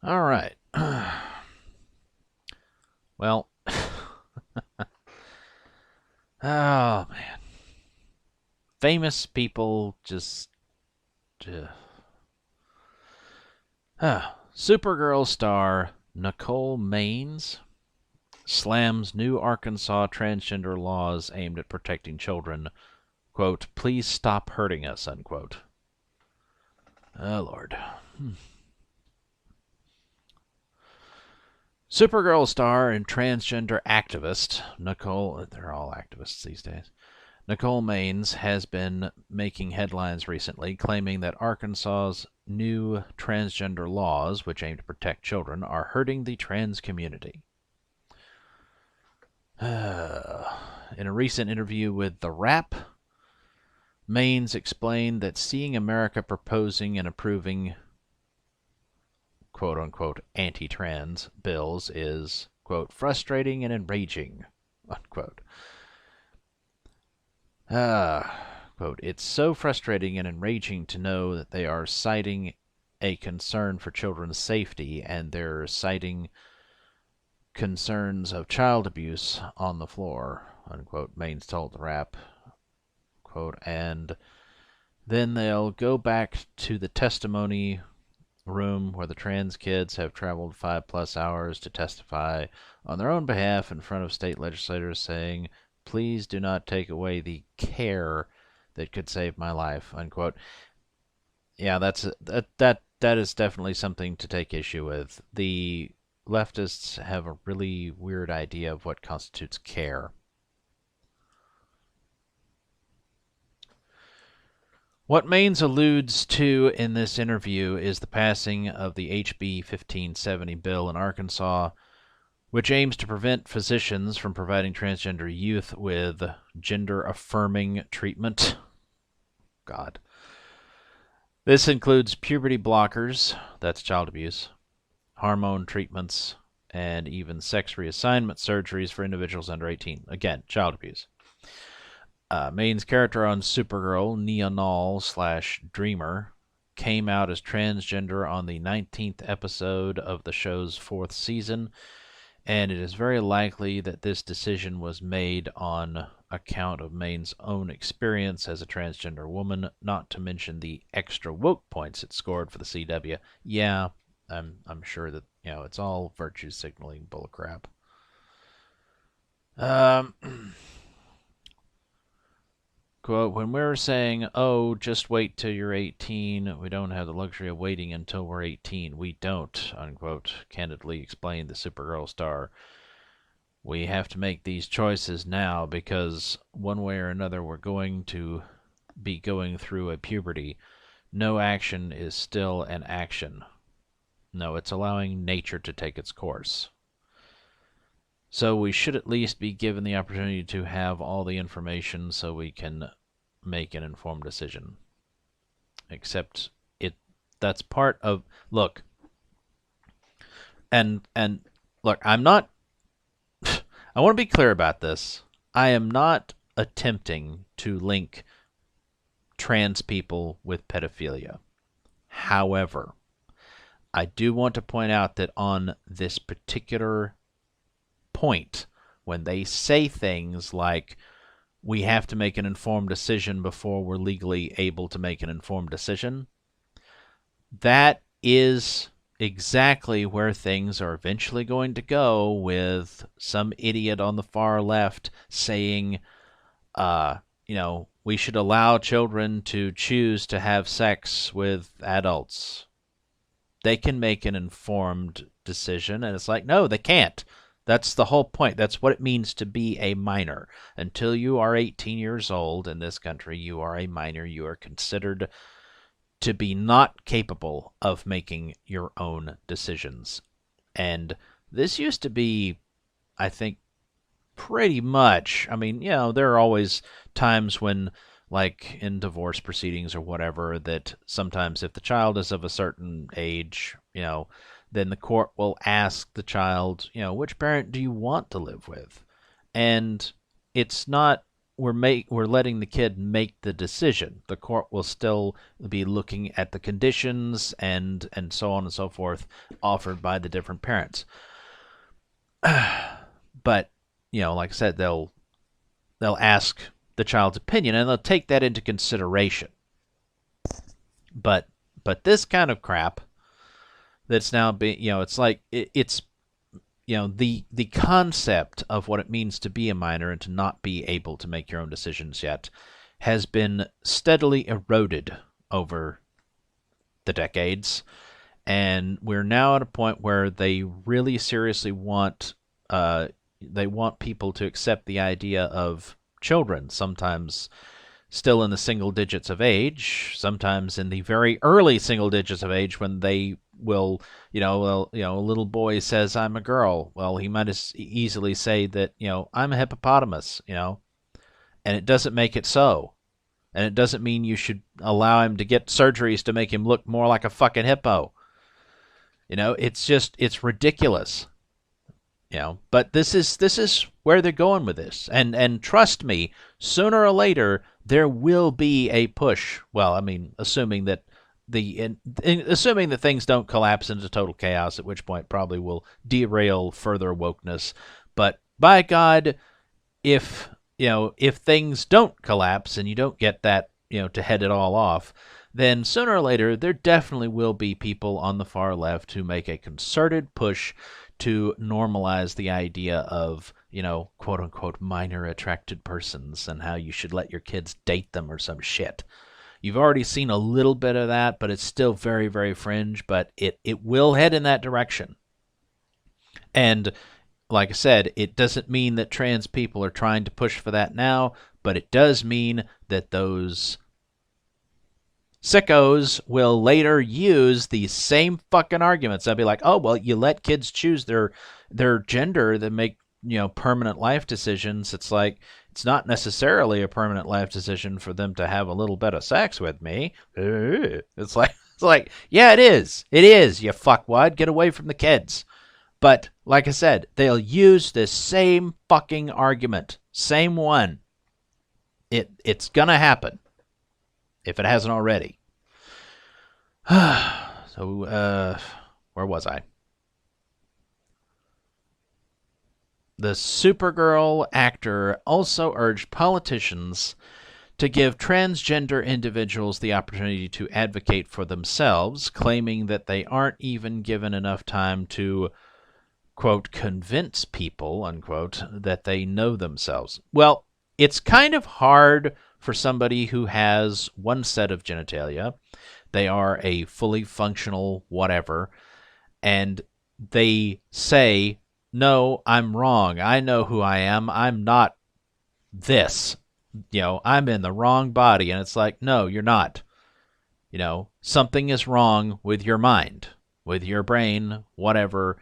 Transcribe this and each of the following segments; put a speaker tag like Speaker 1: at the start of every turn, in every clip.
Speaker 1: All right. Well, oh man, famous people just. Supergirl star Nicole Maines slams new Arkansas transgender laws aimed at protecting children. Quote, please stop hurting us, unquote. Oh, Lord. Supergirl star and transgender activist Nicole, they're all activists these days, Nicole Maines has been making headlines recently, claiming that Arkansas's new transgender laws, which aim to protect children, are hurting the trans community. In a recent interview with The Wrap, Maines explained that seeing America proposing and approving quote-unquote anti-trans bills is, quote, frustrating and enraging, unquote. Quote, it's so frustrating and enraging to know that they are citing a concern for children's safety and they're citing concerns of child abuse on the floor, unquote, Maines told The Wrap, quote, and then they'll go back to the testimony room where the trans kids have traveled 5+ hours to testify on their own behalf in front of state legislators saying, please do not take away the care that could save my life, unquote. Yeah, that is definitely something to take issue with. The leftists have a really weird idea of what constitutes care. What Maines alludes to in this interview is the passing of the HB 1570 bill in Arkansas, which aims to prevent physicians from providing transgender youth with gender-affirming treatment. God. This includes puberty blockers, that's child abuse, hormone treatments, and even sex reassignment surgeries for individuals under 18. Again, child abuse. Maine's character on Supergirl, Nia Null/Dreamer, came out as transgender on the 19th episode of the show's 4th season, and it is very likely that this decision was made on account of Maine's own experience as a transgender woman, not to mention the extra woke points it scored for the CW. Yeah, I'm sure that, it's all virtue signaling bullcrap. Quote, when we're saying, oh, just wait till you're 18, we don't have the luxury of waiting until we're 18. We don't, unquote, candidly explained the Supergirl star. We have to make these choices now because one way or another we're going to be going through a puberty. No action is still an action. No, it's allowing nature to take its course. So we should at least be given the opportunity to have all the information so we can make an informed decision. Except that's part of look. And look, I'm not I want to be clear about this. I am not attempting to link trans people with pedophilia. However, I do want to point out that on this particular point, when they say things like we have to make an informed decision before we're legally able to make an informed decision, that is exactly where things are eventually going to go, with some idiot on the far left saying, we should allow children to choose to have sex with adults. They can make an informed decision, and it's like, no, they can't. That's the whole point. That's what it means to be a minor. Until you are 18 years old in this country, you are a minor. You are considered to be not capable of making your own decisions. And this used to be, I think, pretty much, there are always times when, like in divorce proceedings or whatever, that sometimes if the child is of a certain age, then the court will ask the child, which parent do you want to live with? And it's not we're letting the kid make the decision. The court will still be looking at the conditions and so on and so forth offered by the different parents. But like I said, they'll ask the child's opinion and they'll take that into consideration. But this kind of crap that's now being, it's like it's the concept of what it means to be a minor and to not be able to make your own decisions yet has been steadily eroded over the decades, and we're now at a point where they really seriously want people to accept the idea of children, sometimes still in the single digits of age, sometimes in the very early single digits of age, when they will, a little boy says, "I'm a girl." Well, he might as easily say that, "I'm a hippopotamus," and it doesn't make it so. And it doesn't mean you should allow him to get surgeries to make him look more like a fucking hippo. It's ridiculous. But this is where they're going with this. And trust me, sooner or later there will be a push. Well, I mean, assuming that things don't collapse into total chaos, at which point probably will derail further wokeness. But by God, if things don't collapse and you don't get that, to head it all off, then sooner or later there definitely will be people on the far left who make a concerted push to normalize the idea of, quote unquote, minor attracted persons and how you should let your kids date them or some shit. You've already seen a little bit of that, but it's still very, very fringe, but it will head in that direction. And like I said, it doesn't mean that trans people are trying to push for that now, but it does mean that those sickos will later use these same fucking arguments. They'll be like, "Oh, well, you let kids choose their gender, that make, permanent life decisions." It's like, it's not necessarily a permanent life decision for them to have a little bit of sex with me. It's like, yeah, it is. It is, you fuckwad. Get away from the kids. But like I said, they'll use this same fucking argument. Same one. It's gonna happen. If it hasn't already. So, where was I? The Supergirl actor also urged politicians to give transgender individuals the opportunity to advocate for themselves, claiming that they aren't even given enough time to, quote, convince people, unquote, that they know themselves. Well, it's kind of hard for somebody who has one set of genitalia. They are a fully functional whatever, and they say, "No, I'm wrong. I know who I am. I'm not this. I'm in the wrong body." And it's like, no, you're not. Something is wrong with your mind, with your brain, whatever.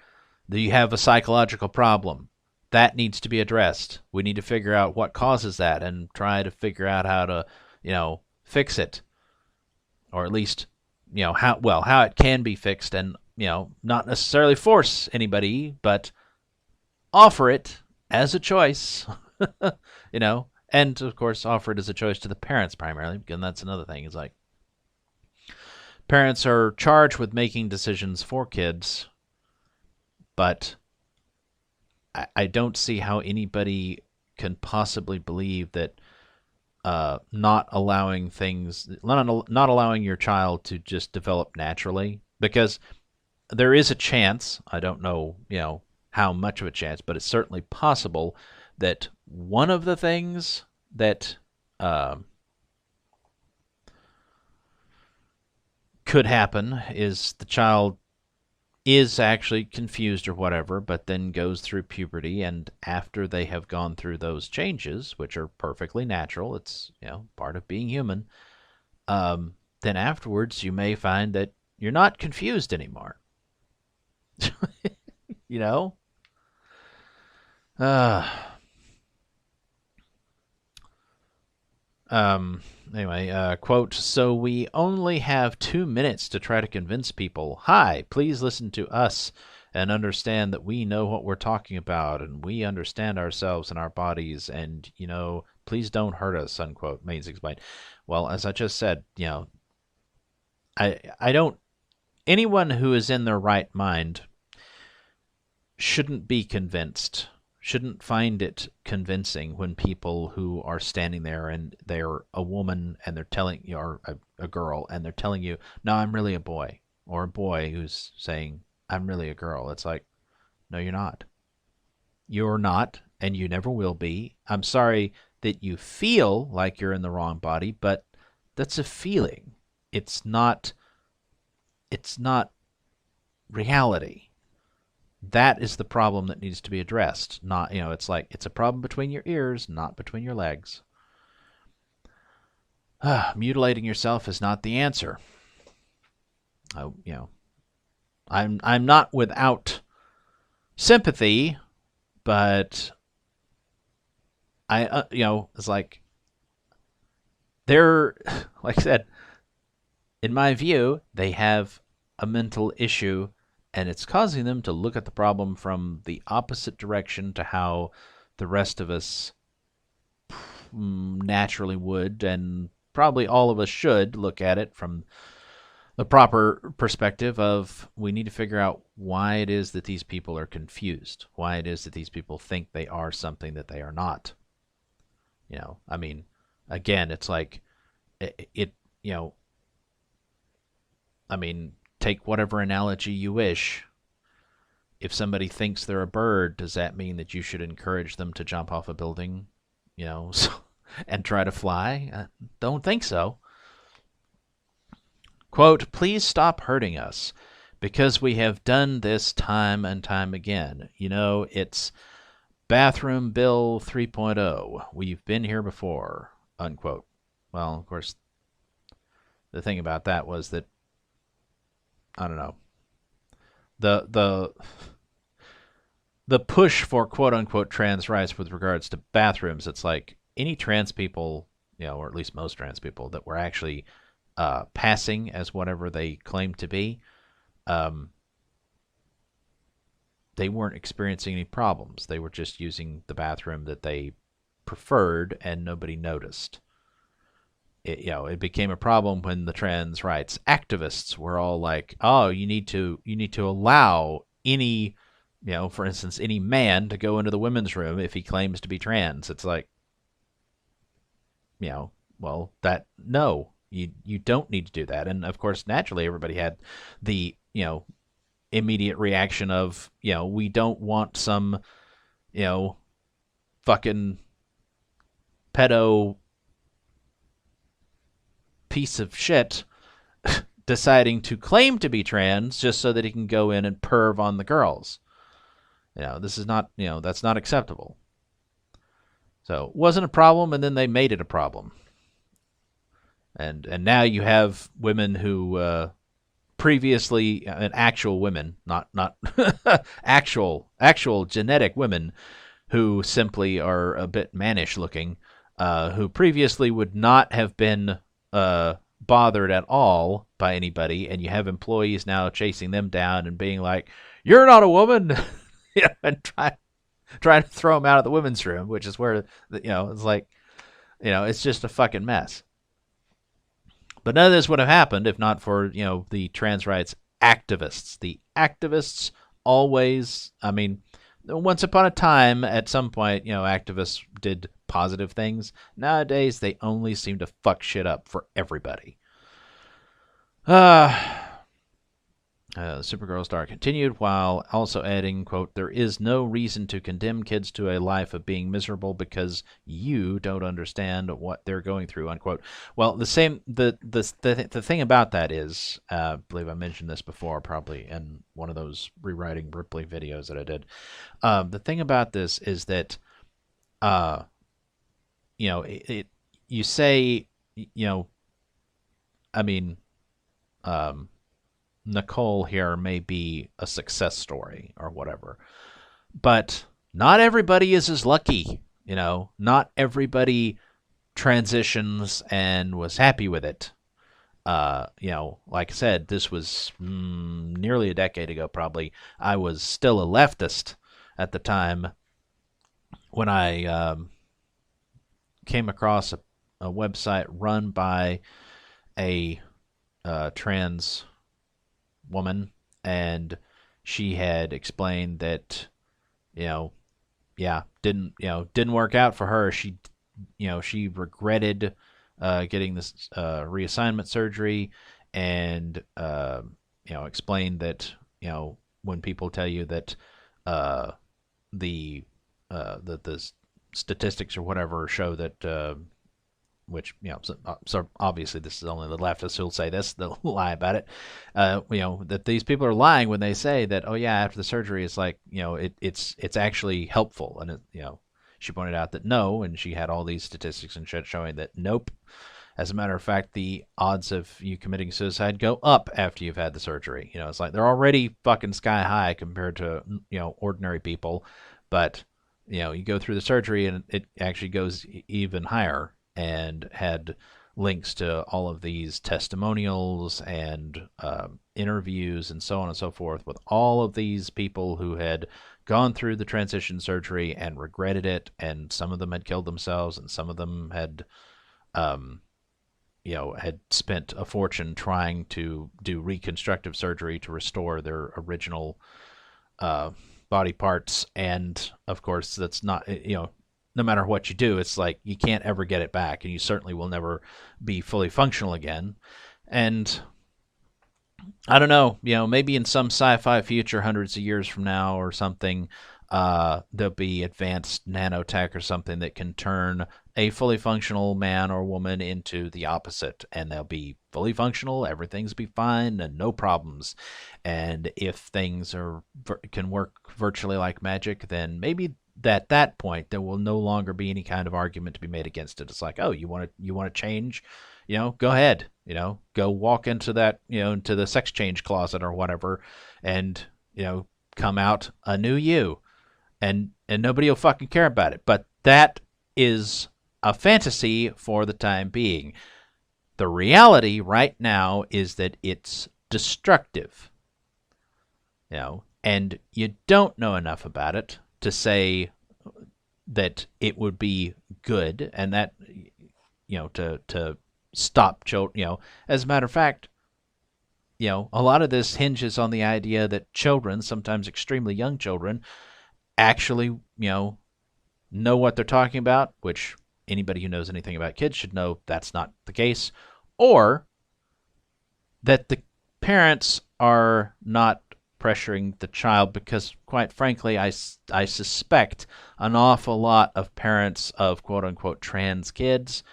Speaker 1: You have a psychological problem. That needs to be addressed. We need to figure out what causes that and try to figure out how to, fix it. Or at least, how it can be fixed, and, not necessarily force anybody, but offer it as a choice, and of course offer it as a choice to the parents primarily, because that's another thing. Is like, parents are charged with making decisions for kids, but I don't see how anybody can possibly believe that not allowing your child to just develop naturally, because there is a chance, I don't know, how much of a chance, but it's certainly possible that one of the things that could happen is the child is actually confused or whatever, but then goes through puberty, and after they have gone through those changes, which are perfectly natural, it's part of being human, then afterwards you may find that you're not confused anymore. Anyway, quote, "So we only have 2 minutes to try to convince people. Hi, please listen to us and understand that we know what we're talking about, and we understand ourselves and our bodies, and, Please don't hurt us, unquote, Maines explained. Well, as I just said, I don't, anyone who is in their right mind shouldn't be convinced, shouldn't find it convincing when people who are standing there and they're a woman and they're telling you, or a girl, and they're telling you, no, I'm really a boy, or a boy who's saying, I'm really a girl. It's like, no, you're not. You're not, and you never will be. I'm sorry that you feel like you're in the wrong body, but that's a feeling. It's not reality. That is the problem that needs to be addressed. Not, it's like it's a problem between your ears, not between your legs. Mutilating yourself is not the answer. I'm not without sympathy, but it's like they're, like I said, in my view, they have a mental issue, and it's causing them to look at the problem from the opposite direction to how the rest of us naturally would, and probably all of us should look at it from the proper perspective of, we need to figure out why it is that these people are confused, why it is that these people think they are something that they are not. I mean, again, it's like I mean, take whatever analogy you wish. If somebody thinks they're a bird, does that mean that you should encourage them to jump off a building, and try to fly? I don't think so. Quote, please stop hurting us, because we have done this time and time again. It's Bathroom Bill 3.0. We've been here before, unquote. Well, of course, the thing about that was that, I don't know, the push for quote unquote trans rights with regards to bathrooms, it's like any trans people, or at least most trans people that were actually passing as whatever they claim to be, they weren't experiencing any problems. They were just using the bathroom that they preferred, and nobody noticed. It became a problem when the trans rights activists were all like, "Oh, you need to allow any, for instance, any man to go into the women's room if he claims to be trans." It's like, well, no, you don't need to do that. And of course, naturally, everybody had the immediate reaction of, we don't want some, fucking pedo piece of shit deciding to claim to be trans just so that he can go in and perv on the girls. This is not, that's not acceptable. So it wasn't a problem, and then they made it a problem. And now you have women who previously, actual women, not actual genetic women, who simply are a bit mannish looking, who previously would not have been bothered at all by anybody, and you have employees now chasing them down and being like, "You're not a woman," and trying to throw them out of the women's room, which is where it's like, it's just a fucking mess. But none of this would have happened if not for the trans rights activists. The activists always, I mean, once upon a time, at some point, activists did positive things. Nowadays, they only seem to fuck shit up for everybody. Supergirl star continued while also adding, quote, there is no reason to condemn kids to a life of being miserable because you don't understand what they're going through, unquote. Well, the thing about that is, I believe I mentioned this before, probably in one of those rewriting Ripley videos that I did. The thing about this is that, you say, I mean, Nicole here may be a success story or whatever, but not everybody is as lucky. Not everybody transitions and was happy with it. Like I said, this was nearly a decade ago, probably. I was still a leftist at the time when I came across a website run by a trans woman, and she had explained that, you know, yeah, didn't work out for her. She regretted getting this reassignment surgery, and explained that, when people tell you that uh, the the statistics or whatever show that, which, so obviously this is only the leftists who'll say this, they'll lie about it. That these people are lying when they say that, oh yeah, after the surgery, it's like, it's actually helpful, and she pointed out that no, and she had all these statistics and shit showing that nope. As a matter of fact, the odds of you committing suicide go up after you've had the surgery. It's like they're already fucking sky high compared to, ordinary people, but you go through the surgery and it actually goes even higher, and had links to all of these testimonials and interviews and so on and so forth with all of these people who had gone through the transition surgery and regretted it, and some of them had killed themselves, and some of them um, had spent a fortune trying to do reconstructive surgery to restore their original uh, body parts. And of course, that's not, no matter what you do, it's like you can't ever get it back, and you certainly will never be fully functional again. And I don't know, maybe in some sci-fi future, hundreds of years from now or something, there'll be advanced nanotech or something that can turn a fully functional man or woman into the opposite, and they'll be fully functional, everything's be fine, and no problems. And if things can work virtually like magic, then maybe at that point there will no longer be any kind of argument to be made against it. It's like, oh, you want to change, go ahead, go walk into that, into the sex change closet or whatever, and come out a new you, and nobody will fucking care about it. But that is a fantasy for the time being. The reality right now is that it's destructive, and you don't know enough about it to say that it would be good, and that, to stop children. As a matter of fact, a lot of this hinges on the idea that children, sometimes extremely young children, actually, know what they're talking about, which anybody who knows anything about kids should know that's not the case, or that the parents are not pressuring the child, because, quite frankly, I suspect an awful lot of parents of quote-unquote trans kids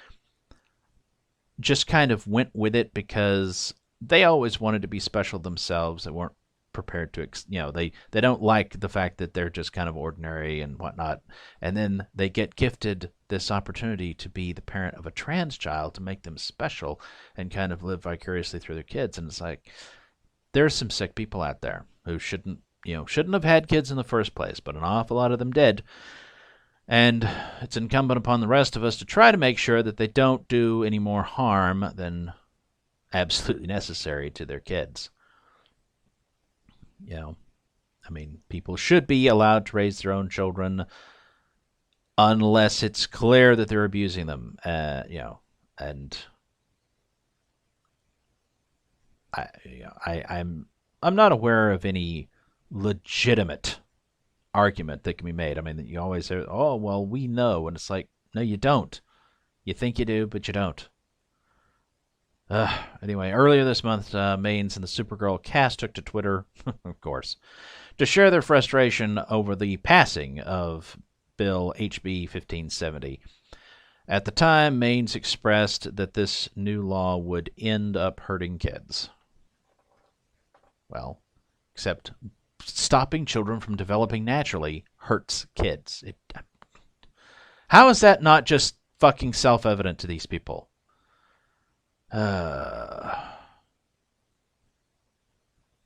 Speaker 1: just kind of went with it because they always wanted to be special themselves. They weren't prepared to, they don't like the fact that they're just kind of ordinary and whatnot. And then they get gifted this opportunity to be the parent of a trans child to make them special and kind of live vicariously through their kids. And it's like, there's some sick people out there who shouldn't have had kids in the first place, but an awful lot of them did. And it's incumbent upon the rest of us to try to make sure that they don't do any more harm than absolutely necessary to their kids. I mean, people should be allowed to raise their own children unless it's clear that they're abusing them. And I'm not aware of any legitimate argument that can be made. I mean, you always say, "Oh, well, we know," and it's like, no, you don't. You think you do, but you don't. Anyway, earlier this month, Maines and the Supergirl cast took to Twitter, of course, to share their frustration over the passing of Bill HB 1570. At the time, Maines expressed that this new law would end up hurting kids. Well, except stopping children from developing naturally hurts kids. How is that not just fucking self-evident to these people?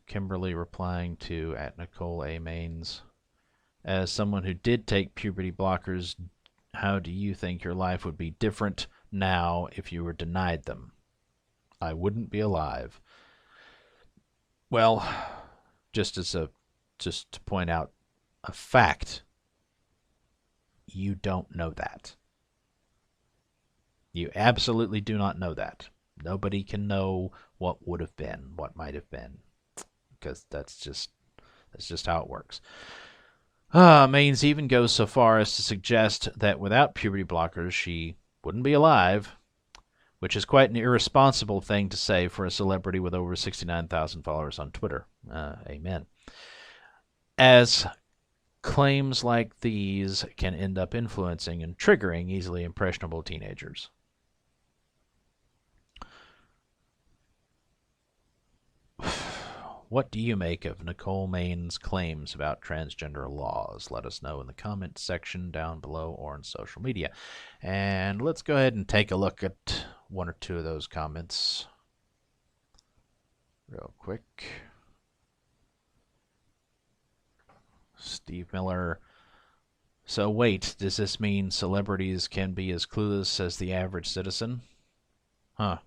Speaker 1: Kimberly replying to at Nicole Maines. As someone who did take puberty blockers, how do you think your life would be different now if you were denied them? I wouldn't be alive. Well, just to point out a fact, you don't know that. You absolutely do not know that. Nobody can know what would have been, what might have been, because that's just how it works. Maines even goes so far as to suggest that without puberty blockers, she wouldn't be alive, which is quite an irresponsible thing to say for a celebrity with over 69,000 followers on Twitter. Amen. As claims like these can end up influencing and triggering easily impressionable teenagers. What do you make of Nicole Maines' claims about transgender laws? Let us know in the comments section down below or on social media. And let's go ahead and take a look at one or two of those comments real quick. Steve Miller. So wait, does this mean celebrities can be as clueless as the average citizen? Huh.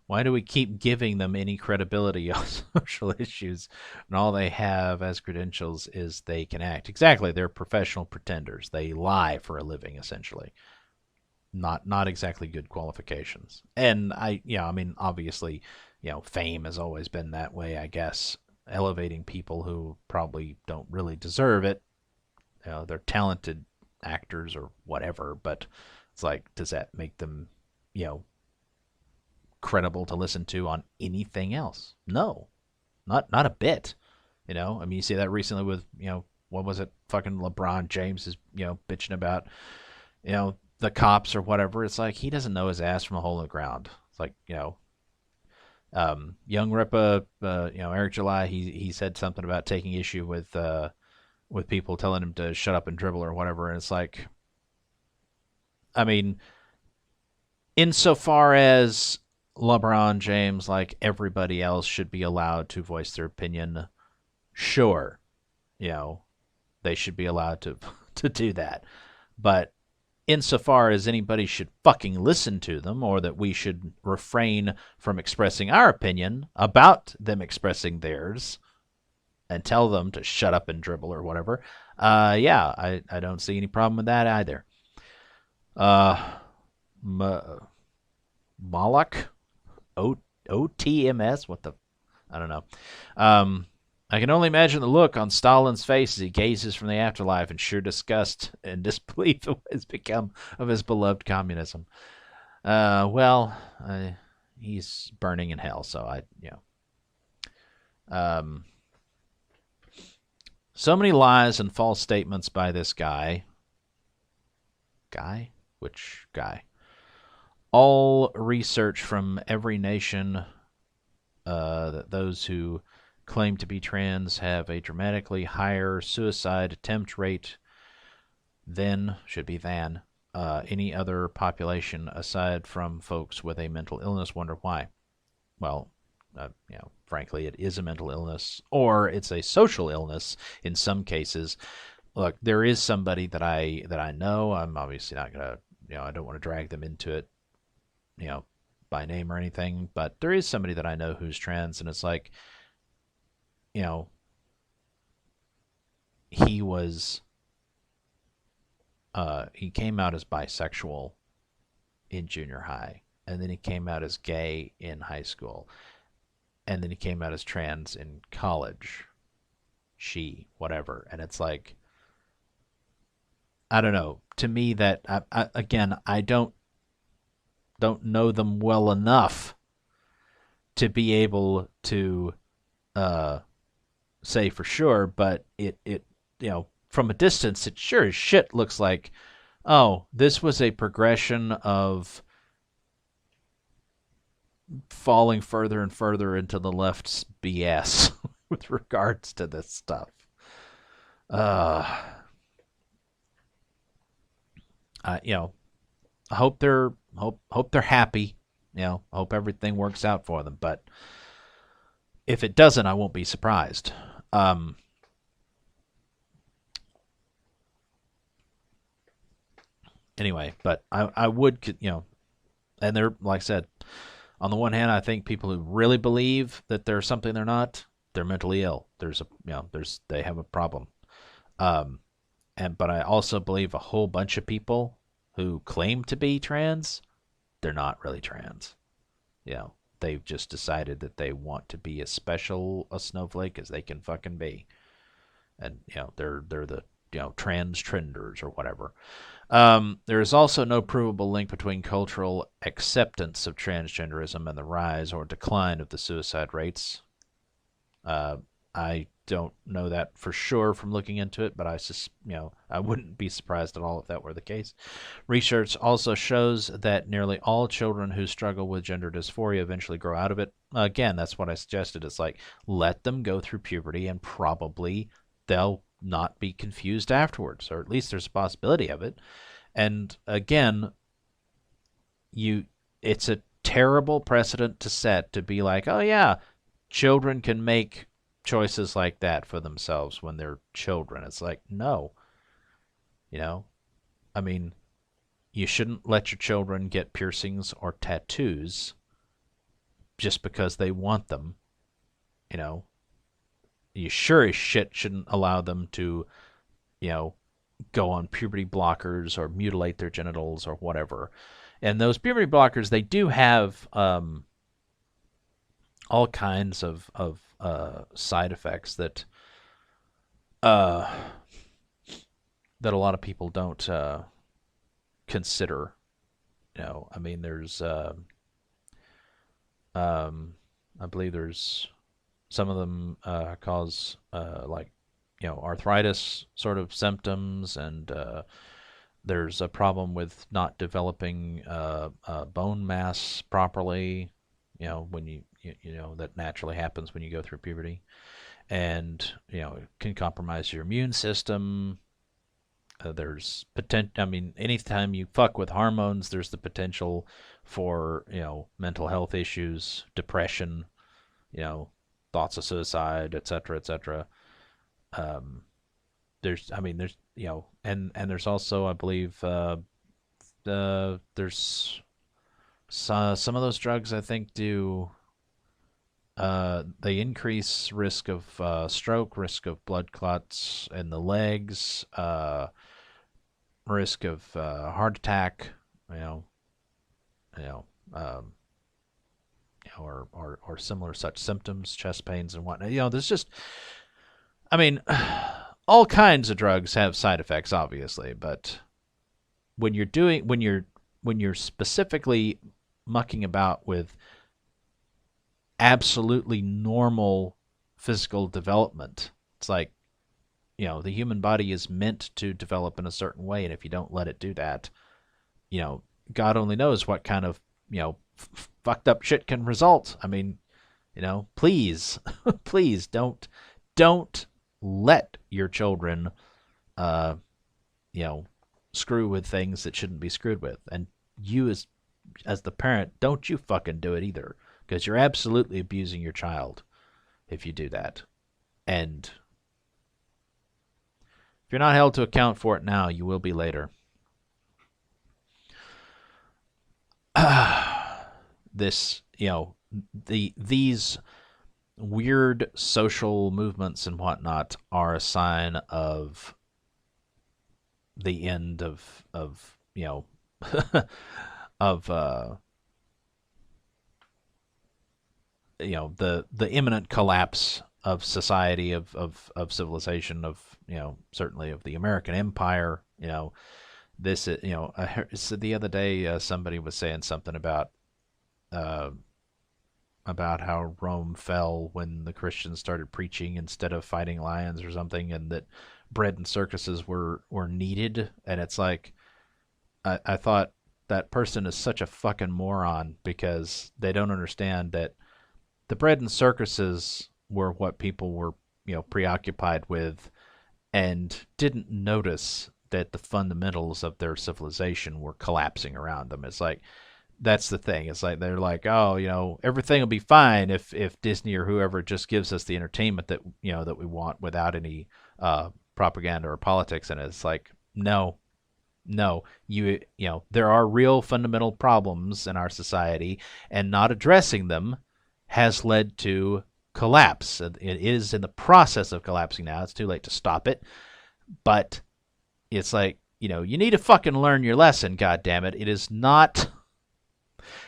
Speaker 1: Why do we keep giving them any credibility on social issues and all they have as credentials is they can act? Exactly, they're professional pretenders. They lie for a living, essentially. Not exactly good qualifications. And I mean, obviously, fame has always been that way, I guess, elevating people who probably don't really deserve it. They're talented actors or whatever, but it's like, does that make them, credible to listen to on anything else? No, not a bit. I mean, you see that recently with what was it? Fucking LeBron James is bitching about the cops or whatever. It's like he doesn't know his ass from a hole in the ground. It's like young Ripa, Eric July. He said something about taking issue with people telling him to shut up and dribble or whatever, and it's like, I mean, insofar as LeBron James, like everybody else, should be allowed to voice their opinion, sure, they should be allowed to to do that. But insofar as anybody should fucking listen to them, or that we should refrain from expressing our opinion about them expressing theirs and tell them to shut up and dribble or whatever, yeah, I don't see any problem with that either. Moloch? OTMS? What the? I don't know. I can only imagine the look on Stalin's face as he gazes from the afterlife in sheer disgust and disbelief of what has become of his beloved communism. Well, he's burning in hell, so so many lies and false statements by this guy. Guy? Which guy? All research from every nation that those who claim to be trans have a dramatically higher suicide attempt rate than any other population aside from folks with a mental illness. Wonder why? Well, frankly, it is a mental illness, or it's a social illness in some cases. Look, there is somebody that I know. I'm obviously not gonna, I don't want to drag them into it, by name or anything, but there is somebody that I know who's trans, and it's like, he was, he came out as bisexual in junior high, and then he came out as gay in high school, and then he came out as trans in college, whatever, and it's like, I don't know. To me, that again, I don't know them well enough to be able to say for sure, but it from a distance, it sure as shit looks like, oh, this was a progression of falling further and further into the left's BS with regards to this stuff. I hope they're happy. I hope everything works out for them. But if it doesn't, I won't be surprised. Anyway, but I would, and they're, like I said, on the one hand, I think people who really believe that they're something they're not, they're mentally ill. They have a problem. But I also believe a whole bunch of people who claim to be trans, they're not really trans. You know, they've just decided that they want to be as special a snowflake as they can fucking be, and they're the trans trenders or whatever. There is also no provable link between cultural acceptance of transgenderism and the rise or decline of the suicide rates. I don't know that for sure from looking into it, but I wouldn't be surprised at all if that were the case. Research also shows that nearly all children who struggle with gender dysphoria eventually grow out of it. Again, that's what I suggested. It's like, let them go through puberty and probably they'll not be confused afterwards, or at least there's a possibility of it. And again, it's a terrible precedent to set to be like, oh yeah, children can make choices like that for themselves when they're children. It's like, no. I mean, you shouldn't let your children get piercings or tattoos just because they want them. You sure as shit shouldn't allow them to, go on puberty blockers or mutilate their genitals or whatever. And those puberty blockers, they do have all kinds of side effects that that a lot of people don't consider. I mean, there's I believe there's some of them cause like arthritis sort of symptoms, and there's a problem with not developing bone mass properly. When you that naturally happens when you go through puberty, and it can compromise your immune system. There's potential. I mean, anytime you fuck with hormones, there's the potential for mental health issues, depression, thoughts of suicide, etc., etc. There's and there's also, I believe, there's some of those drugs I think do. They increase risk of stroke, risk of blood clots in the legs, risk of heart attack, or similar such symptoms, chest pains and whatnot. There's just, I mean, all kinds of drugs have side effects, obviously, but when you're specifically mucking about with absolutely normal physical development, it's like, the human body is meant to develop in a certain way, and if you don't let it do that, God only knows what kind of, fucked up shit can result. I mean, please, please don't let your children, screw with things that shouldn't be screwed with. And you as the parent, don't you fucking do it either, because you're absolutely abusing your child if you do that. And if you're not held to account for it now, you will be later. These weird social movements and whatnot are a sign of the end of of the imminent collapse of society, of civilization, of certainly of the American Empire. This I heard, so the other day somebody was saying something about how Rome fell when the Christians started preaching instead of fighting lions or something, and that bread and circuses were needed. And it's like, I thought that person is such a fucking moron, because they don't understand that the bread and circuses were what people were preoccupied with, and didn't notice that the fundamentals of their civilization were collapsing around them. It's like, that's the thing. It's like, they're like, oh, everything will be fine if Disney or whoever just gives us the entertainment that that we want without any propaganda or politics in it. It's like, no, there are real fundamental problems in our society, and not addressing them has led to collapse. It is in the process of collapsing now. It's too late to stop it, but it's like, you need to fucking learn your lesson. God damn it! It is not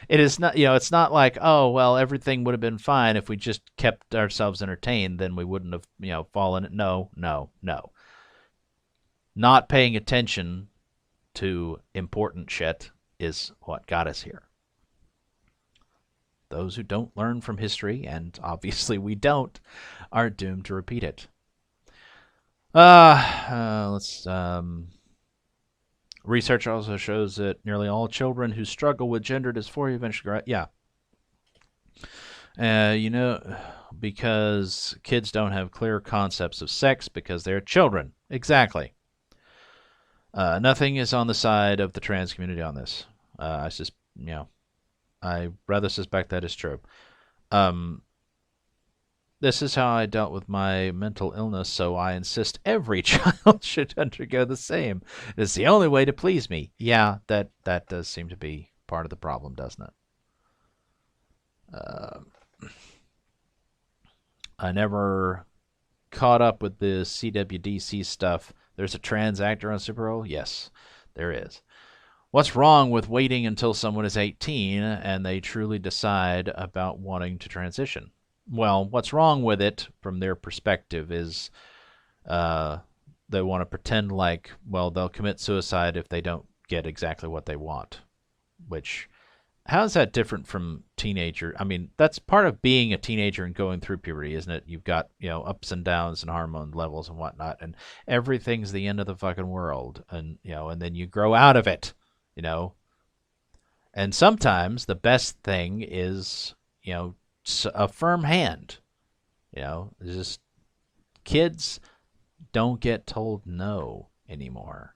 Speaker 1: It is not, it's not like, oh, well, everything would have been fine if we just kept ourselves entertained, then we wouldn't have, fallen. No, no, no. Not paying attention to important shit is what got us here. Those who don't learn from history, and obviously we don't, are doomed to repeat it. Let's Research also shows that nearly all children who struggle with gender dysphoria eventually grow. Yeah. Because kids don't have clear concepts of sex because they're children. Exactly. Nothing is on the side of the trans community on this. I rather suspect that is true. This is how I dealt with my mental illness, so I insist every child should undergo the same. It's the only way to please me. Yeah, that does seem to be part of the problem, doesn't it? I never caught up with the CWDC stuff. There's a trans actor on Supergirl? Yes, there is. What's wrong with waiting until someone is 18 and they truly decide about wanting to transition? Well, what's wrong with it from their perspective is they want to pretend like, well, they'll commit suicide if they don't get exactly what they want. Which, how is that different from teenager? I mean, that's part of being a teenager and going through puberty, isn't it? You've got, ups and downs and hormone levels and whatnot, and everything's the end of the fucking world. And, and then you grow out of it, And sometimes the best thing is, a firm hand. Just kids don't get told no anymore.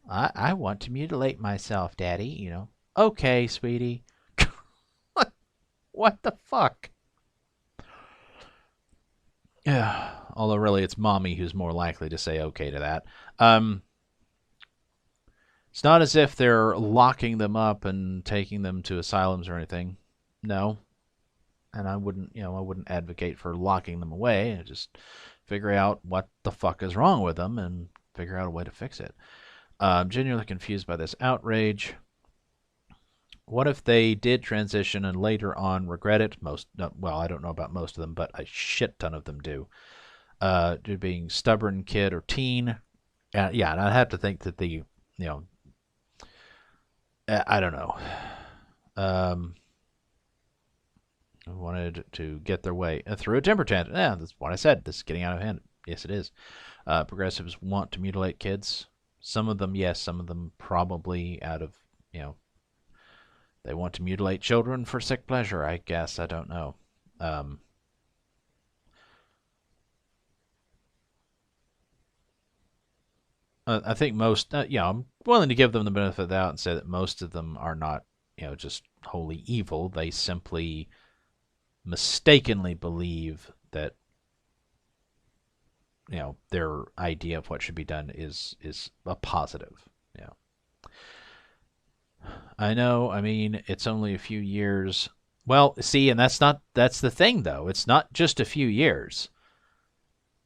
Speaker 1: I want to mutilate myself, Daddy. Okay, sweetie. What the fuck? Yeah. Although really, it's mommy who's more likely to say okay to that. It's not as if they're locking them up and taking them to asylums or anything. No. And I wouldn't advocate for locking them away. Just figure out what the fuck is wrong with them and figure out a way to fix it. I'm genuinely confused by this outrage. What if they did transition and later on regret it? I don't know about most of them, but a shit ton of them do. Due being stubborn kid or teen. Yeah, and I'd have to think that I don't know. Wanted to get their way through a temper tantrum. Yeah, that's what I said. This is getting out of hand. Yes, it is. Progressives want to mutilate kids. Some of them, yes. Some of them probably out of, they want to mutilate children for sick pleasure, I guess. I don't know. I think most, I'm willing to give them the benefit of the doubt and say that most of them are not, just wholly evil. They simply mistakenly believe that their idea of what should be done is a positive. I know. I mean, it's only a few years. Well, see, and that's the thing though. It's not just a few years.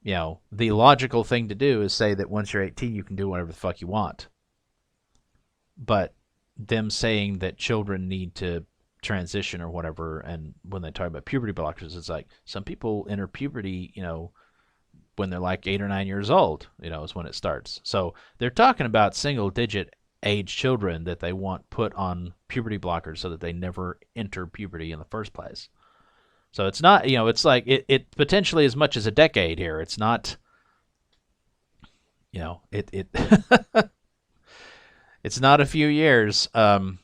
Speaker 1: The logical thing to do is say that once you're 18, you can do whatever the fuck you want. But them saying that children need to transition or whatever, and when they talk about puberty blockers, it's like some people enter puberty, when they're like 8 or 9 years old, is when it starts. So they're talking about single-digit age children that they want put on puberty blockers so that they never enter puberty in the first place. So it's not, it's like it potentially as much as a decade here. It's not, it it's not a few years. They're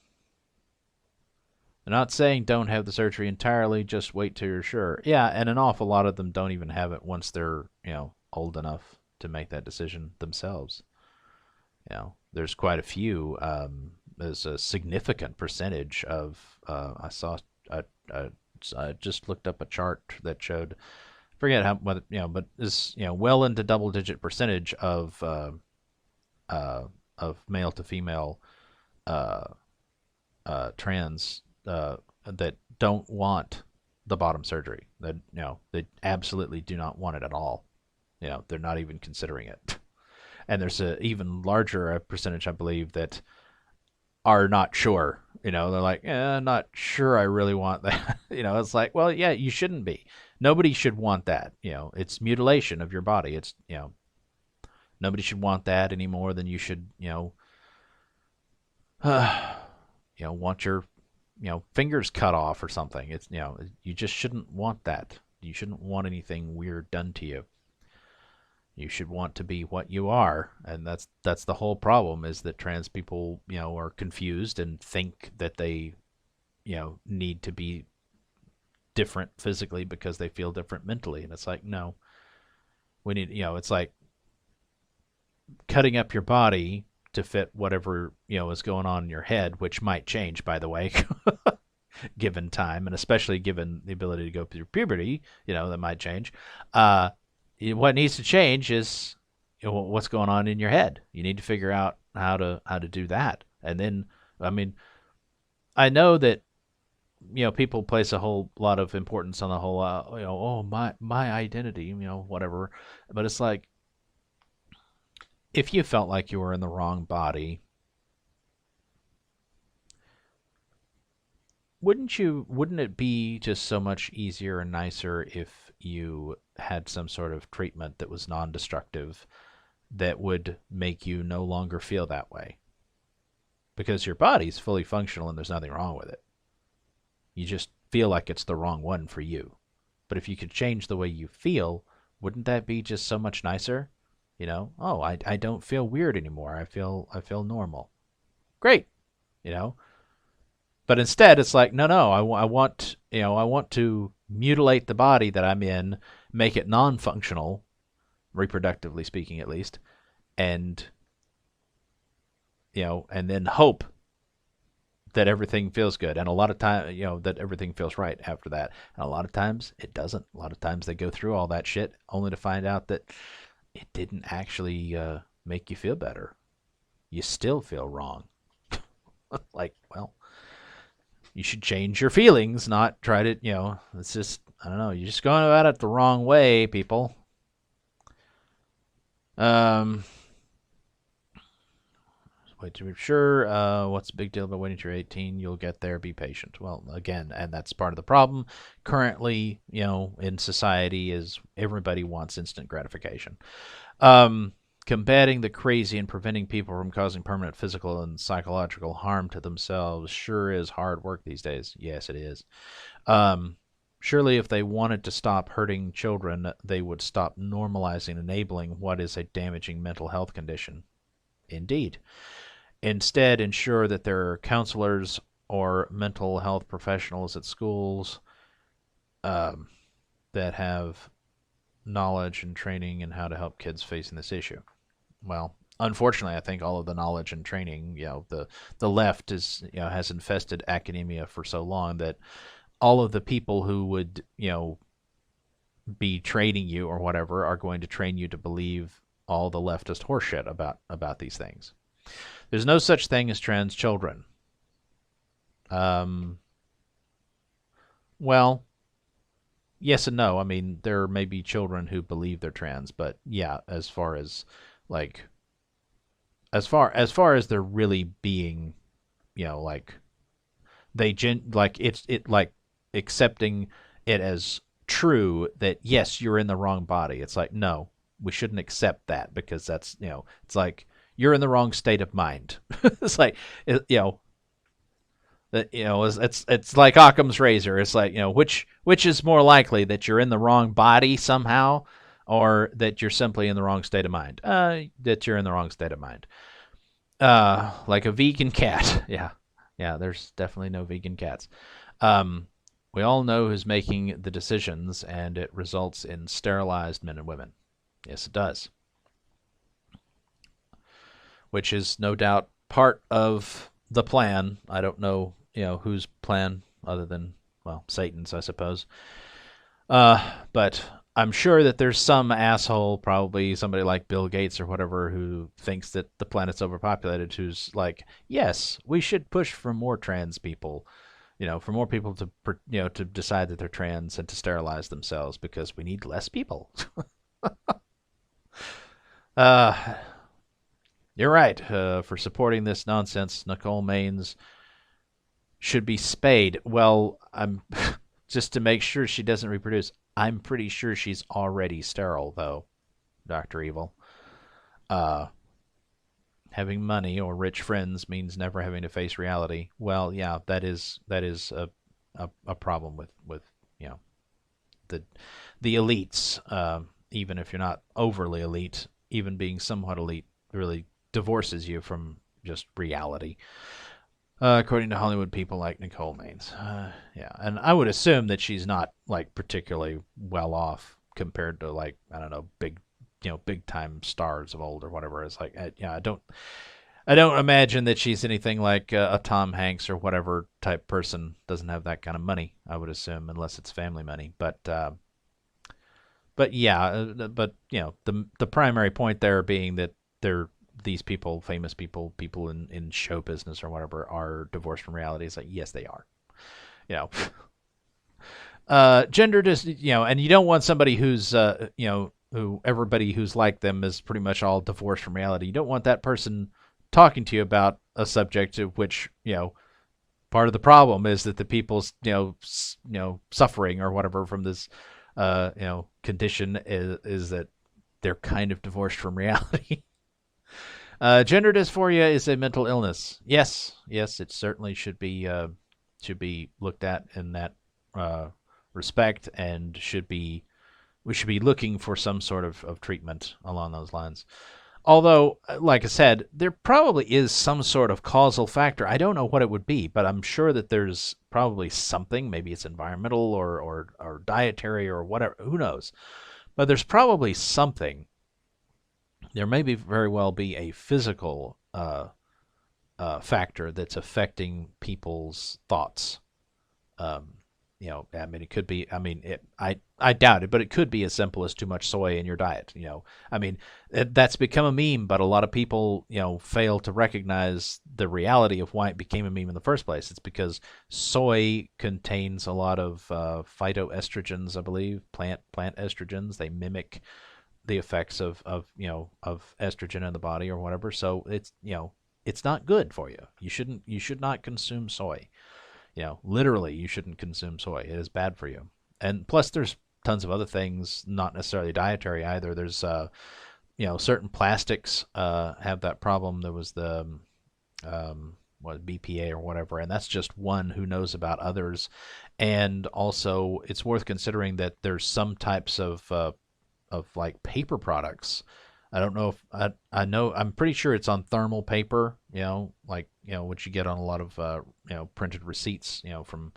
Speaker 1: not saying don't have the surgery entirely, just wait till you're sure. Yeah, and an awful lot of them don't even have it once they're, old enough to make that decision themselves. There's quite a few. There's a significant percentage of, I saw, I just looked up a chart that showed, forget how, but is, well into double-digit percentage of male to female trans that don't want the bottom surgery. That they absolutely do not want it at all. They're not even considering it. And there's a even larger percentage, I believe, that are not sure They're like, I'm not sure I really want that. It's like, well, yeah, you shouldn't be. Nobody should want that. It's mutilation of your body. It's, nobody should want that any more than you should, want your, fingers cut off or something. It's, you just shouldn't want that. You shouldn't want anything weird done to you. You should want to be what you are, and that's the whole problem, is that trans people, are confused and think that they, need to be different physically because they feel different mentally, and it's like, no, we need, it's like cutting up your body to fit whatever, is going on in your head, which might change, by the way, given time, and especially given the ability to go through puberty, that might change. What needs to change is, what's going on in your head. You need to figure out how to do that. And then, I mean, I know that, people place a whole lot of importance on the whole, oh, my identity, whatever. But it's like, if you felt like you were in the wrong body, wouldn't it be just so much easier and nicer if you had some sort of treatment that was non-destructive that would make you no longer feel that way? Because your body's fully functional and there's nothing wrong with it. You just feel like it's the wrong one for you. But if you could change the way you feel, wouldn't that be just so much nicer? Oh, I don't feel weird anymore. I feel normal. Great. you know. But instead, it's like, no, I want, I want to mutilate the body that I'm in, make it non-functional, reproductively speaking, at least, and and then hope that everything feels good. And a lot of time, that everything feels right after that. And a lot of times it doesn't. A lot of times they go through all that shit only to find out that it didn't actually make you feel better. You still feel wrong. Like, well, you should change your feelings, not try to, it's just, I don't know, you're just going about it the wrong way, people. Wait to be sure. What's the big deal about waiting till you're 18? You'll get there. Be patient. Well, again, and that's part of the problem currently, in society, is everybody wants instant gratification. Combating the crazy and preventing people from causing permanent physical and psychological harm to themselves sure is hard work these days. Yes, it is. Surely if they wanted to stop hurting children, they would stop normalizing enabling what is a damaging mental health condition. Indeed. Instead, ensure that there are counselors or mental health professionals at schools that have knowledge and training in how to help kids facing this issue. Well, unfortunately, I think all of the knowledge and training, the left is, has infested academia for so long that all of the people who would, be training you or whatever are going to train you to believe all the leftist horseshit about these things. There's no such thing as trans children. Well, yes and no. I mean, there may be children who believe they're trans, but yeah, as far as they're really being, like it's accepting it as true that yes, you're in the wrong body. It's like, no, we shouldn't accept that because that's, it's like you're in the wrong state of mind. It's like, it's like Occam's razor. It's like, which is more likely, that you're in the wrong body somehow, or that you're simply in the wrong state of mind? That you're in the wrong state of mind. Like a vegan cat. Yeah, there's definitely no vegan cats. We all know who's making the decisions, and it results in sterilized men and women. Yes, it does. Which is no doubt part of the plan. I don't know, whose plan other than, well, Satan's, I suppose. But I'm sure that there's some asshole, probably somebody like Bill Gates or whatever, who thinks that the planet's overpopulated, who's like, yes, we should push for more trans people, for more people to, to decide that they're trans and to sterilize themselves because we need less people. You're right, for supporting this nonsense, Nicole Maines. should be spayed. Well, I'm just to make sure she doesn't reproduce. I'm pretty sure she's already sterile, though, Dr. Evil. Uh, Having money or rich friends means never having to face reality. Well, yeah, that is a problem with you know the the elites. Even if you're not overly elite, even being somewhat elite really divorces you from just reality. According to Hollywood people like Nicole Maines. Yeah, and I would assume that she's not like particularly well off compared to like I don't know big time stars of old or whatever. It's like yeah, I don't imagine that she's anything like a Tom Hanks or whatever type person. Doesn't have that kind of money, I would assume, unless it's family money. But yeah, but the primary point there being that they're these people, famous people, people in show business or whatever, are divorced from reality. It's like yes, they are. You know, gender just and you don't want somebody who's who everybody who's like them is pretty much all divorced from reality. You don't want that person talking to you about a subject of which part of the problem is that the people's suffering or whatever from this condition is that they're kind of divorced from reality. Gender dysphoria is a mental illness. Yes, it certainly should be looked at in that respect, and we should be looking for some sort of treatment along those lines. Although, like I said, there probably is some sort of causal factor. I don't know what it would be, but I'm sure that there's probably something. Maybe it's environmental or dietary or whatever. Who knows? But there's probably something. There may be very well be a physical factor that's affecting people's thoughts. Um, I mean, it could be. I mean, I doubt it, but it could be as simple as too much soy in your diet. I mean, that's become a meme, but a lot of people, fail to recognize the reality of why it became a meme in the first place. It's because soy contains a lot of phytoestrogens, I believe, plant estrogens. They mimic the effects of estrogen in the body or whatever. So it's not good for you. You should not consume soy. Literally, you shouldn't consume soy. It is bad for you. And plus, there's tons of other things, not necessarily dietary either. There's, certain plastics have that problem. There was the BPA or whatever, and that's just one. Who knows about others? And also, it's worth considering that there's some types of like paper products. I don't know if I know. I'm pretty sure it's on thermal paper. Like what you get on a lot of printed receipts. From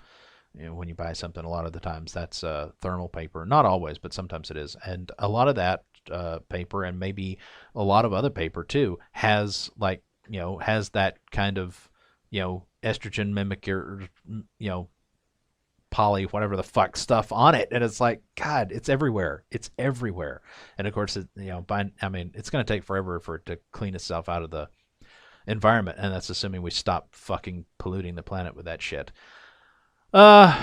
Speaker 1: when you buy something. A lot of the times that's thermal paper. Not always, but sometimes it is. And a lot of that paper, and maybe a lot of other paper too, has has that kind of estrogen mimicker poly whatever the fuck stuff on it, and it's like God, it's everywhere. It's everywhere, and of course, I mean, it's going to take forever for it to clean itself out of the environment, and that's assuming we stop fucking polluting the planet with that shit. All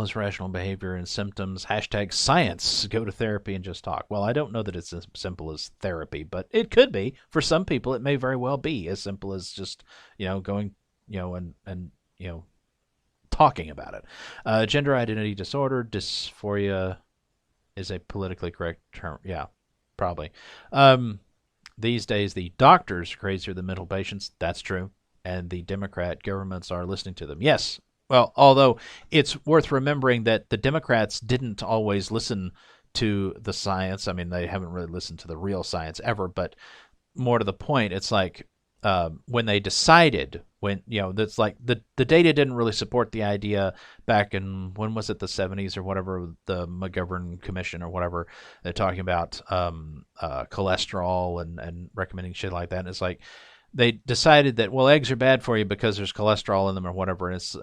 Speaker 1: this rational behavior and symptoms. Hashtag science. Go to therapy and just talk. Well, I don't know that it's as simple as therapy, but it could be. For some people, it may very well be as simple as just going and talking about it. Gender identity disorder, dysphoria is a politically correct term. Yeah, probably. These days, the doctors are crazier than mental patients. That's true. And the Democrat governments are listening to them. Yes. Well, although it's worth remembering that the Democrats didn't always listen to the science. I mean, they haven't really listened to the real science ever, but more to the point, it's like when they decided, that's like the data didn't really support the idea back in, when was it, the 70s or whatever, the McGovern Commission or whatever. They're talking about cholesterol and recommending shit like that. And it's like they decided that, well, eggs are bad for you because there's cholesterol in them or whatever. And it's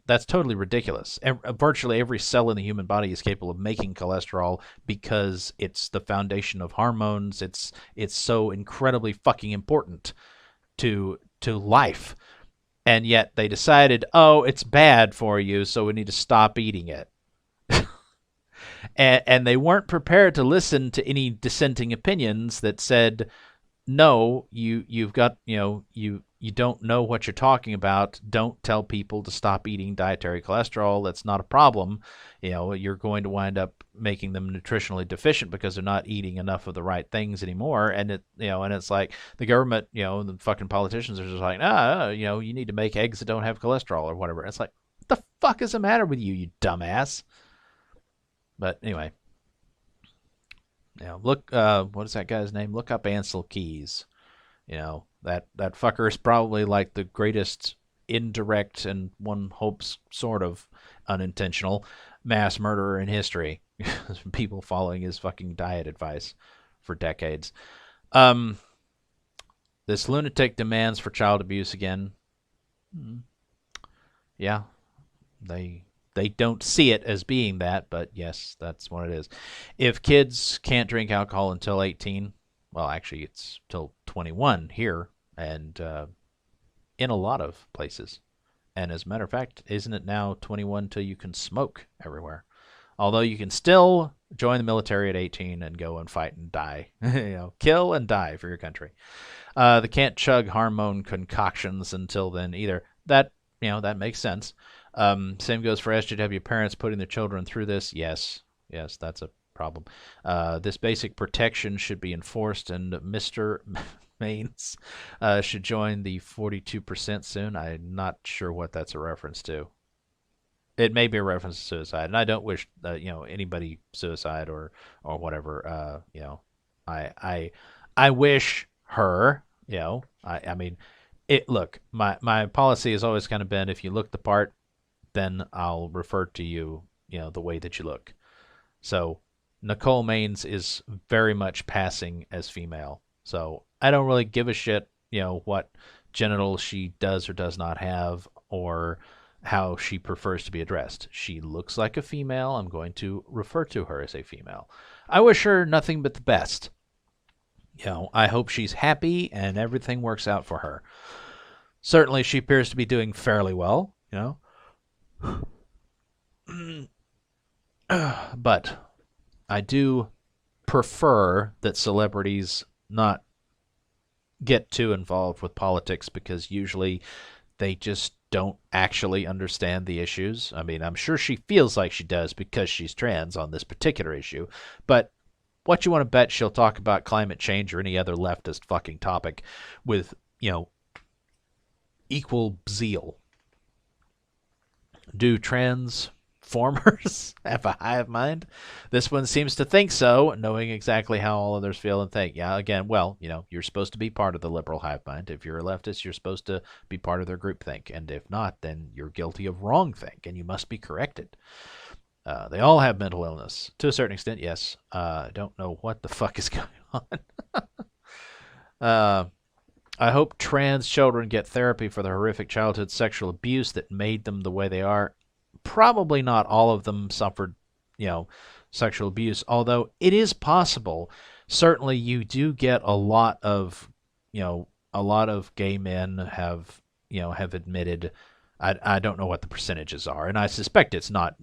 Speaker 1: that's totally ridiculous. Virtually every cell in the human body is capable of making cholesterol because it's the foundation of hormones. It's so incredibly fucking important to life. And yet they decided, oh, it's bad for you, so we need to stop eating it. and they weren't prepared to listen to any dissenting opinions that said, no, you've got, you don't know what you're talking about, don't tell people to stop eating dietary cholesterol. That's not a problem. You're going to wind up making them nutritionally deficient because they're not eating enough of the right things anymore. And and it's like the government, the fucking politicians are just like, you need to make eggs that don't have cholesterol or whatever. It's like, what the fuck is the matter with you, you dumbass? But anyway, look, what is that guy's name? Look up Ansel Keys. That fucker is probably like the greatest indirect and one hopes sort of unintentional mass murderer in history. People following his fucking diet advice for decades. This lunatic demands for child abuse again. Yeah, they don't see it as being that, but yes, that's what it is. If kids can't drink alcohol until 18, well, actually, it's till 21 here and in a lot of places. And as a matter of fact, isn't it now 21 till you can smoke everywhere? Although you can still join the military at 18 and go and fight and die. Kill and die for your country. They can't chug hormone concoctions until then either. That makes sense. Same goes for SJW parents putting their children through this. Yes, that's a problem. This basic protection should be enforced, and Mr. Maines should join the 42% soon. I'm not sure what that's a reference to. It may be a reference to suicide, and I don't wish anybody suicide or whatever. I wish her. I mean, Look, my policy has always kind of been, if you look the part, then I'll refer to you, the way that you look. So Nicole Maines is very much passing as female. So I don't really give a shit, what genitals she does or does not have, or how she prefers to be addressed. She looks like a female. I'm going to refer to her as a female. I wish her nothing but the best. I hope she's happy and everything works out for her. Certainly, she appears to be doing fairly well, But I do prefer that celebrities not get too involved with politics, because usually they just don't actually understand the issues. I mean, I'm sure she feels like she does because she's trans on this particular issue, but what you want to bet she'll talk about climate change or any other leftist fucking topic with, equal zeal. Do transformers have a hive mind? This one seems to think so, knowing exactly how all others feel and think. Yeah, again, well, you're supposed to be part of the liberal hive mind. If you're a leftist, you're supposed to be part of their groupthink. And if not, then you're guilty of wrongthink, and you must be corrected. They all have mental illness. To a certain extent, yes. I don't know what the fuck is going on. I hope trans children get therapy for the horrific childhood sexual abuse that made them the way they are. Probably not all of them suffered, sexual abuse, although it is possible. Certainly you do get a lot of gay men have admitted. I don't know what the percentages are, and I suspect it's not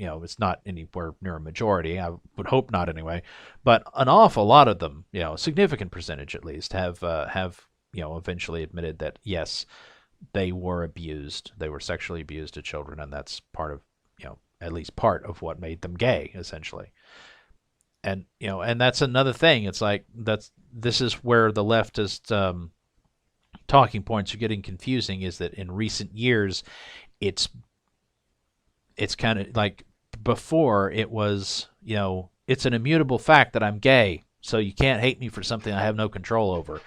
Speaker 1: anywhere near a majority. I would hope not anyway, but an awful lot of them, a significant percentage at least, have eventually admitted that yes, they were abused. They were sexually abused to children, and that's part of, at least part of what made them gay, essentially. And and that's another thing. It's like this is where the leftist talking points are getting confusing. Is that in recent years, it's kind of like before it was, it's an immutable fact that I'm gay, so you can't hate me for something I have no control over.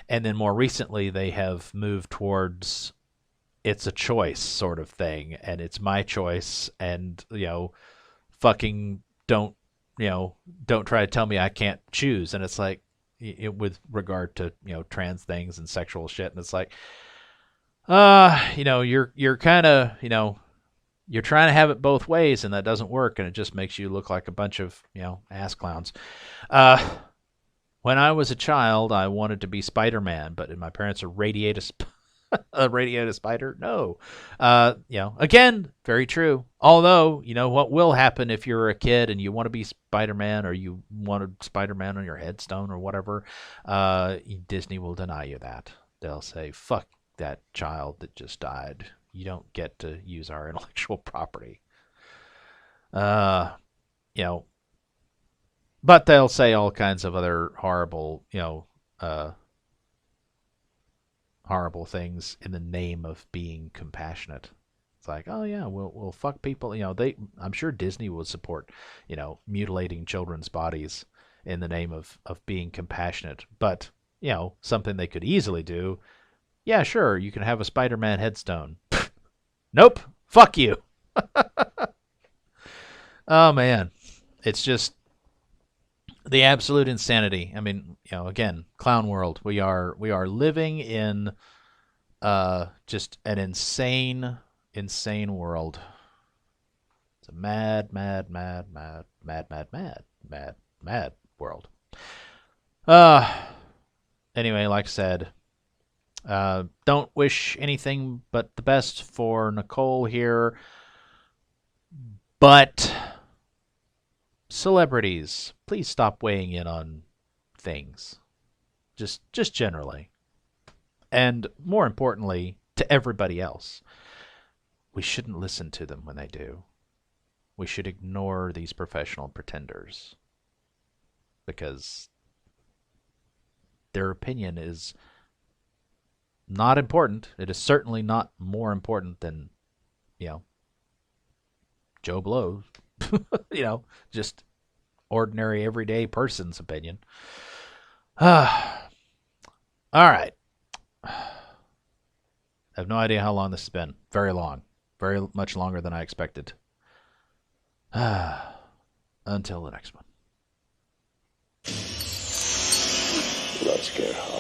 Speaker 1: And then more recently, they have moved towards it's a choice sort of thing, and it's my choice, and fucking don't try to tell me I can't choose. And it's like, with regard to trans things and sexual shit, and it's like, you're kind of you're trying to have it both ways, and that doesn't work, and it just makes you look like a bunch of ass clowns. When I was a child, I wanted to be Spider-Man, but did my parents irradiate a spider? No. Again, very true. Although, what will happen if you're a kid and you want to be Spider-Man, or you wanted Spider-Man on your headstone or whatever, Disney will deny you that. They'll say, fuck that child that just died. You don't get to use our intellectual property. Uh, you know, but they'll say all kinds of other horrible, horrible things in the name of being compassionate. It's like, oh yeah, we'll fuck people. I'm sure Disney will support, mutilating children's bodies in the name of being compassionate. But something they could easily do. Yeah, sure, you can have a Spider-Man headstone. Nope, fuck you. Oh man, it's just the absolute insanity. I mean, again, clown world. We are living in just an insane world. It's a mad, mad, mad, mad, mad, mad, mad, mad, mad world. Uh anyway, like I said, don't wish anything but the best for Nicole here. But celebrities, please stop weighing in on things. Just generally. And more importantly, to everybody else. We shouldn't listen to them when they do. We should ignore these professional pretenders. Because their opinion is not important. It is certainly not more important than, Joe Blow's, just ordinary everyday person's opinion. All right. I have no idea how long this has been. Very long. Very much longer than I expected. Until the next one.
Speaker 2: Let's get home.